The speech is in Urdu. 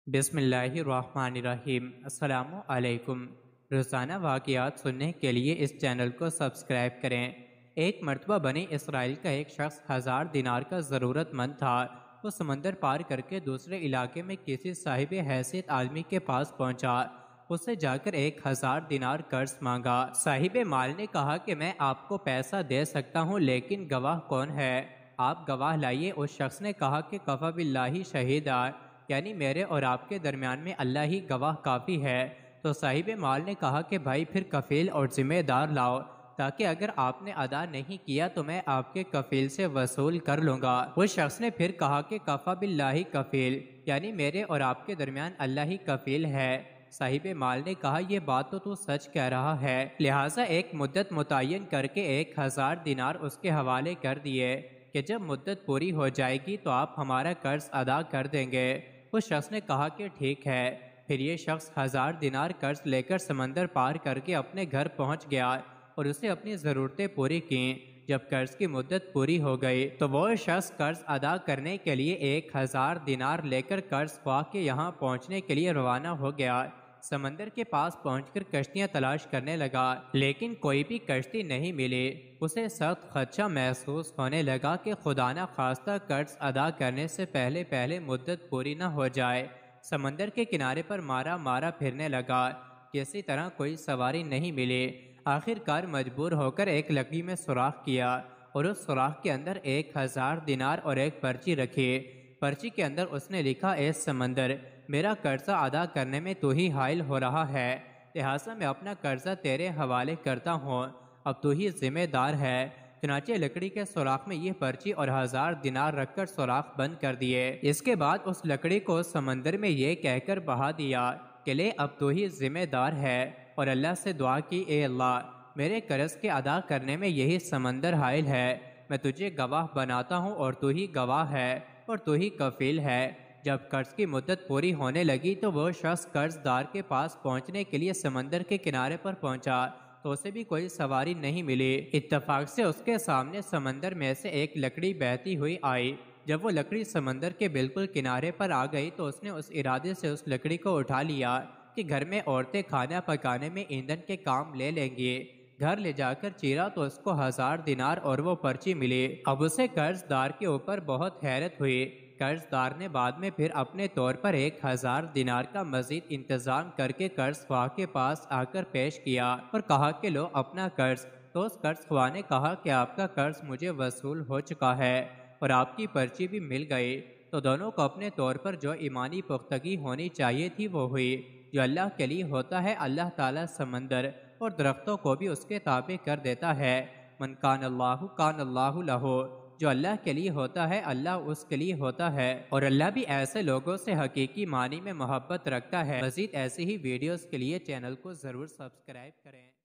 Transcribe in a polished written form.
بسم اللہ الرحمن الرحیم۔ السلام علیکم۔ روزانہ واقعات سننے کے لیے اس چینل کو سبسکرائب کریں۔ ایک مرتبہ بنی اسرائیل کا ایک شخص 1000 دینار کا ضرورت مند تھا۔ وہ سمندر پار کر کے دوسرے علاقے میں کسی صاحب حیثیت آدمی کے پاس پہنچا۔ اسے جا کر 1000 دینار قرض مانگا۔ صاحب مال نے کہا کہ میں آپ کو پیسہ دے سکتا ہوں، لیکن گواہ کون ہے؟ آپ گواہ لائیے۔ اس شخص نے کہا کہ کفا باللہ شہیدا، یعنی میرے اور آپ کے درمیان میں اللہ ہی گواہ کافی ہے۔ تو صاحب مال نے کہا کہ بھائی پھر کفیل اور ذمہ دار لاؤ، تاکہ اگر آپ نے ادا نہیں کیا تو میں آپ کے کفیل سے وصول کر لوں گا۔ اس شخص نے پھر کہا کہ کفا باللہ کفیل، یعنی میرے اور آپ کے درمیان اللہ ہی کفیل ہے۔ صاحب مال نے کہا یہ بات تو سچ کہہ رہا ہے، لہٰذا ایک مدت متعین کر کے 1000 دینار اس کے حوالے کر دیے کہ جب مدت پوری ہو جائے گی تو آپ ہمارا قرض ادا کر دیں گے۔ اس شخص نے کہا کہ ٹھیک ہے۔ پھر یہ شخص 1000 دینار قرض لے کر سمندر پار کر کے اپنے گھر پہنچ گیا اور اسے اپنی ضرورتیں پوری کیں۔ جب قرض کی مدت پوری ہو گئی تو وہ شخص قرض ادا کرنے کے لیے 1000 دینار لے کر قرض خواہ کے یہاں پہنچنے کے لیے روانہ ہو گیا۔ سمندر کے پاس پہنچ کر کشتیاں تلاش کرنے لگا، لیکن کوئی بھی کشتی نہیں ملی۔ اسے سخت خدشہ محسوس ہونے لگا کہ خدا نہ خواستہ قرض ادا کرنے سے پہلے مدت پوری نہ ہو جائے۔ سمندر کے کنارے پر مارا پھرنے لگا، کسی طرح کوئی سواری نہیں ملی۔ آخر کار مجبور ہو کر ایک لکڑی میں سوراخ کیا اور اس سوراخ کے اندر 1000 دینار اور ایک پرچی رکھی۔ پرچی کے اندر اس نے لکھا، اے سمندر، میرا قرضہ ادا کرنے میں تو ہی حائل ہو رہا ہے، لہٰذا میں اپنا قرضہ تیرے حوالے کرتا ہوں، اب تو ہی ذمہ دار ہے۔ چنانچہ لکڑی کے سوراخ میں یہ پرچی اور 1000 دینار رکھ کر سوراخ بند کر دیے۔ اس کے بعد اس لکڑی کو سمندر میں یہ کہہ کر بہا دیا کہ لے اب تو ہی ذمہ دار ہے، اور اللہ سے دعا کی، اے اللہ، میرے قرض کے ادا کرنے میں یہی سمندر حائل ہے، میں تجھے گواہ بناتا ہوں اور تو ہی گواہ ہے اور تو ہی کفیل ہے۔ جب قرض کی مدت پوری ہونے لگی تو وہ شخص قرض دار کے پاس پہنچنے کے لیے سمندر کے کنارے پر پہنچا تو اسے بھی کوئی سواری نہیں ملی۔ اتفاق سے اس کے سامنے سمندر میں سے ایک لکڑی بہتی ہوئی آئی۔ جب وہ لکڑی سمندر کے بالکل کنارے پر آ گئی تو اس نے اس ارادے سے اس لکڑی کو اٹھا لیا کہ گھر میں عورتیں کھانا پکانے میں ایندھن کے کام لے لیں گی۔ گھر لے جا کر چیرا تو اس کو 1000 دینار اور وہ پرچی ملی۔ اب اسے قرض دار کے اوپر بہت حیرت ہوئی۔ قرض دار نے بعد میں پھر اپنے طور پر 1000 دینار کا مزید انتظام کر کے قرض خواہ کے پاس آ کر پیش کیا اور کہا کہ لو اپنا قرض۔ تو اس قرض خواہ نے کہا کہ آپ کا قرض مجھے وصول ہو چکا ہے اور آپ کی پرچی بھی مل گئی۔ تو دونوں کو اپنے طور پر جو ایمانی پختگی ہونی چاہیے تھی وہ ہوئی۔ جو اللہ کے لیے ہوتا ہے اللہ تعالیٰ سمندر اور درختوں کو بھی اس کے تابع کر دیتا ہے۔ من کان اللہ لہو، جو اللہ کے لیے ہوتا ہے اللہ اس کے لیے ہوتا ہے، اور اللہ بھی ایسے لوگوں سے حقیقی معنی میں محبت رکھتا ہے۔ مزید ایسی ہی ویڈیوز کے لیے چینل کو ضرور سبسکرائب کریں۔